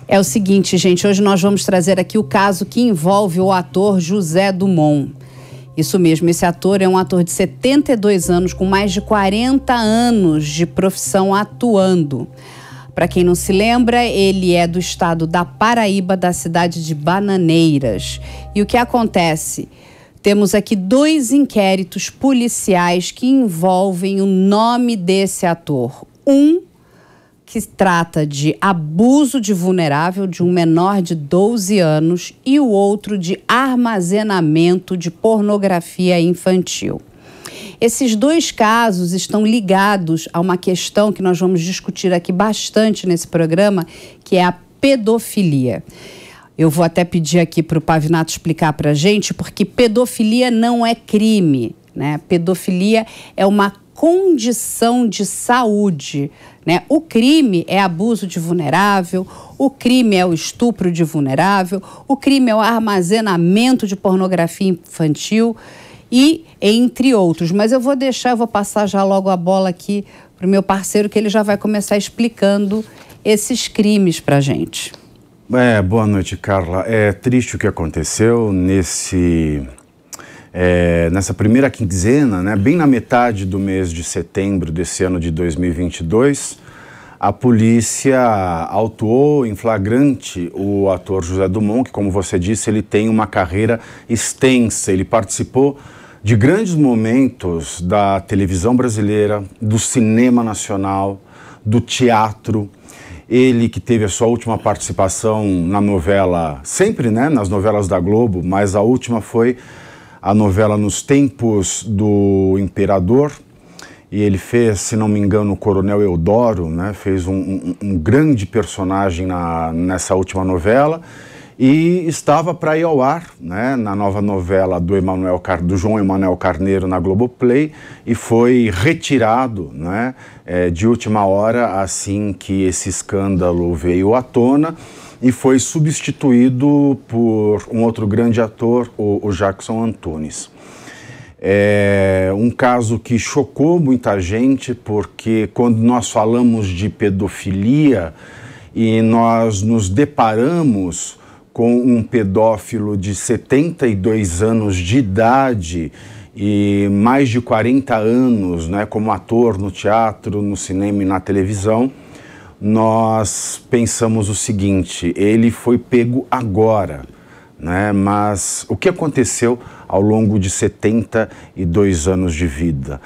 É o seguinte, gente, hoje nós vamos trazer aqui o caso que envolve o ator José Dumont. Isso mesmo, esse ator é um ator de 72 anos, com mais de 40 anos de profissão atuando. Para quem não se lembra, ele é do estado da Paraíba, da cidade de Bananeiras. E o que acontece? Temos aqui 2 inquéritos policiais que envolvem o nome desse ator. Um que trata de abuso de vulnerável de um menor de 12 anos e o outro de armazenamento de pornografia infantil. Esses 2 casos estão ligados a uma questão que nós vamos discutir aqui bastante nesse programa, que é a pedofilia. Eu vou até pedir aqui para o Pavinato explicar para a gente, porque pedofilia não é crime, né? Pedofilia é uma condição de saúde, né? O crime é abuso de vulnerável, o crime é o estupro de vulnerável, o crime é o armazenamento de pornografia infantil e entre outros. Mas eu vou passar já logo a bola aqui para o meu parceiro, que ele já vai começar explicando esses crimes para a gente. Boa noite, Carla. É triste o que aconteceu nessa primeira quinzena, né, bem na metade do mês de setembro desse ano de 2022, a polícia autuou em flagrante o ator José Dumont, que, como você disse, ele tem uma carreira extensa. Ele participou de grandes momentos da televisão brasileira, do cinema nacional, do teatro. Ele que teve a sua última participação na novela, sempre, né, nas novelas da Globo, mas a última foi a novela Nos Tempos do Imperador, e ele fez, se não me engano, o Coronel Eudoro, né? Fez um grande personagem nessa última novela, e estava para ir ao ar, né, na nova novela do João Emanuel Carneiro na Globoplay, e foi retirado, né, de última hora, assim que esse escândalo veio à tona, e foi substituído por um outro grande ator, o Jackson Antunes. É um caso que chocou muita gente, porque quando nós falamos de pedofilia e nós nos deparamos com um pedófilo de 72 anos de idade e mais de 40 anos, né, como ator no teatro, no cinema e na televisão, nós pensamos o seguinte: ele foi pego agora, né? Mas o que aconteceu ao longo de 72 anos de vida?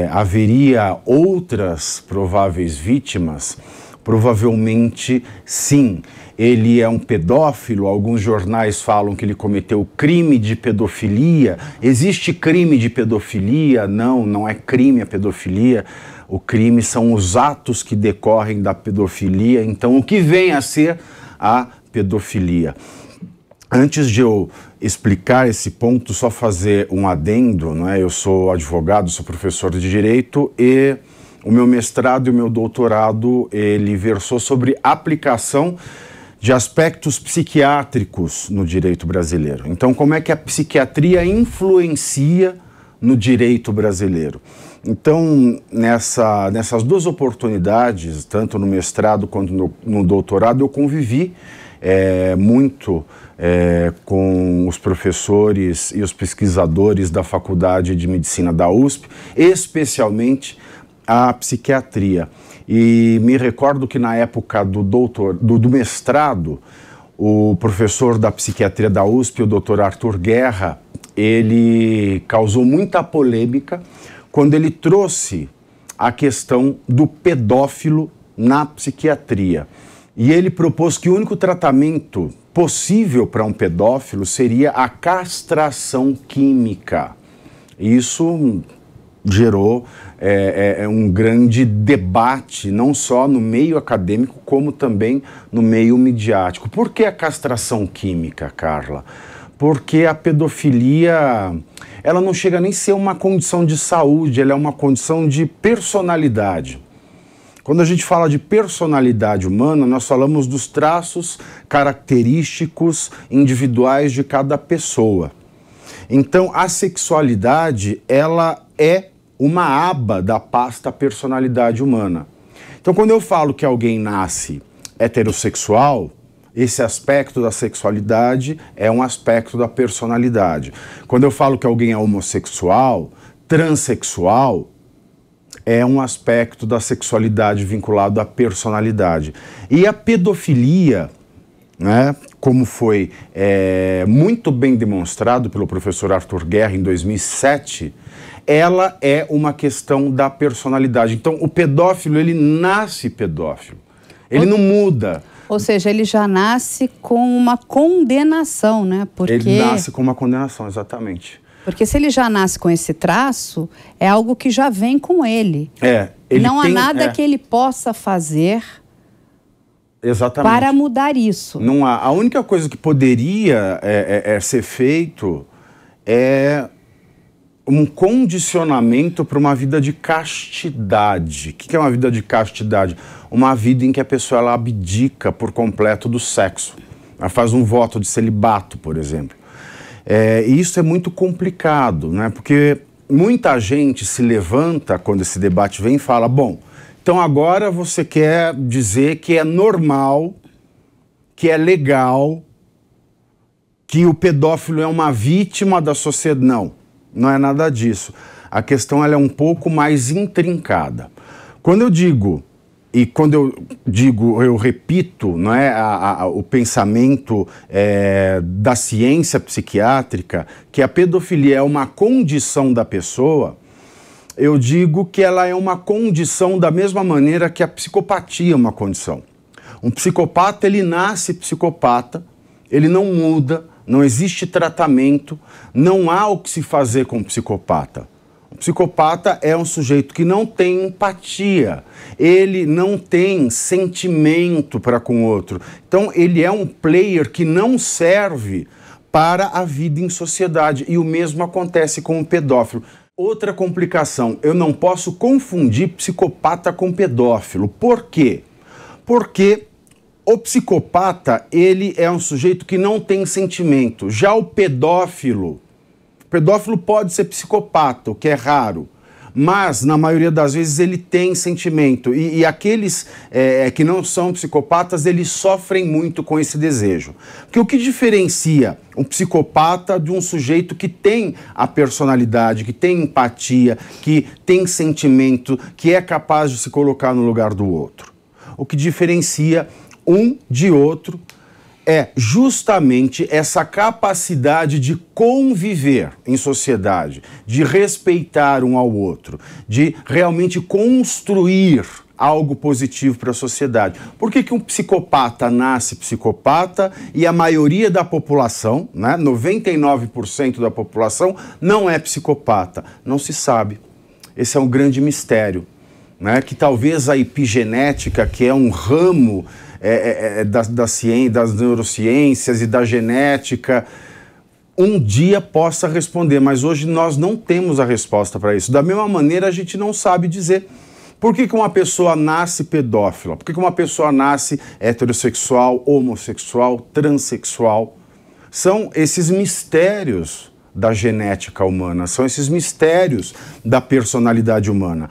Haveria outras prováveis vítimas? Provavelmente sim. Ele é um pedófilo, alguns jornais falam que ele cometeu crime de pedofilia. Existe crime de pedofilia? Não, não é crime a pedofilia. O crime são os atos que decorrem da pedofilia. Então, o que vem a ser a pedofilia? Antes de eu explicar esse ponto, só fazer um adendo, não é? Eu sou advogado, sou professor de Direito, e o meu mestrado e o meu doutorado, ele versou sobre aplicação de aspectos psiquiátricos no direito brasileiro. Então, como é que a psiquiatria influencia no direito brasileiro? Então, nessas 2 oportunidades, tanto no mestrado quanto no doutorado, eu convivi muito com os professores e os pesquisadores da Faculdade de Medicina da USP, especialmente a psiquiatria. E me recordo que na época do mestrado, o professor da psiquiatria da USP, o Dr. Arthur Guerra, ele causou muita polêmica quando ele trouxe a questão do pedófilo na psiquiatria. E ele propôs que o único tratamento possível para um pedófilo seria a castração química. Isso gerou um grande debate, não só no meio acadêmico, como também no meio midiático. Por que a castração química, Carla? Porque a pedofilia, ela não chega nem a ser uma condição de saúde, ela é uma condição de personalidade. Quando a gente fala de personalidade humana, nós falamos dos traços característicos individuais de cada pessoa. Então, a sexualidade, ela é uma aba da pasta personalidade humana. Então, quando eu falo que alguém nasce heterossexual, esse aspecto da sexualidade é um aspecto da personalidade. Quando eu falo que alguém é homossexual, transexual, é um aspecto da sexualidade vinculado à personalidade. E a pedofilia, né, como foi muito bem demonstrado pelo professor Arthur Guerra em 2007, ela é uma questão da personalidade. Então, o pedófilo, ele nasce pedófilo. Ele não muda. Ou seja, ele já nasce com uma condenação, né? Porque... Ele nasce com uma condenação, exatamente. Porque se ele já nasce com esse traço, é algo que já vem com ele. Não há nada que ele possa fazer para mudar isso. Não há. A única coisa que poderia ser feito é um condicionamento para uma vida de castidade. O que é uma vida de castidade? Uma vida em que a pessoa ela abdica por completo do sexo. Ela faz um voto de celibato, por exemplo. E isso é muito complicado, né? Porque muita gente se levanta quando esse debate vem e fala, bom, então agora você quer dizer que é normal, que é legal, que o pedófilo é uma vítima da sociedade. Não é nada disso. A questão ela é um pouco mais intrincada. Quando eu digo, e quando eu digo, eu repito, não é, o pensamento da ciência psiquiátrica, que a pedofilia é uma condição da pessoa, eu digo que ela é uma condição da mesma maneira que a psicopatia é uma condição. Um psicopata, ele nasce psicopata, ele não muda, não existe tratamento, não há o que se fazer com o psicopata. O psicopata é um sujeito que não tem empatia, ele não tem sentimento para com o outro. Então ele é um player que não serve para a vida em sociedade. E o mesmo acontece com o pedófilo. Outra complicação, eu não posso confundir psicopata com pedófilo. Por quê? Porque o psicopata, ele é um sujeito que não tem sentimento. Já o pedófilo pode ser psicopata, o que é raro. Mas, na maioria das vezes, ele tem sentimento. E aqueles que não são psicopatas, eles sofrem muito com esse desejo. Porque o que diferencia um psicopata de um sujeito que tem a personalidade, que tem empatia, que tem sentimento, que é capaz de se colocar no lugar do outro? O que diferencia um de outro é justamente essa capacidade de conviver em sociedade, de respeitar um ao outro, de realmente construir algo positivo para a sociedade. Por que um psicopata nasce psicopata e a maioria da população, né, 99% da população, não é psicopata? Não se sabe. Esse é um grande mistério, né, que talvez a epigenética, que é um ramo da ciência, das neurociências e da genética, um dia possa responder, mas hoje nós não temos a resposta para isso. Da mesma maneira, a gente não sabe dizer por que uma pessoa nasce pedófila, por que uma pessoa nasce heterossexual, homossexual, transexual. São esses mistérios da genética humana, são esses mistérios da personalidade humana.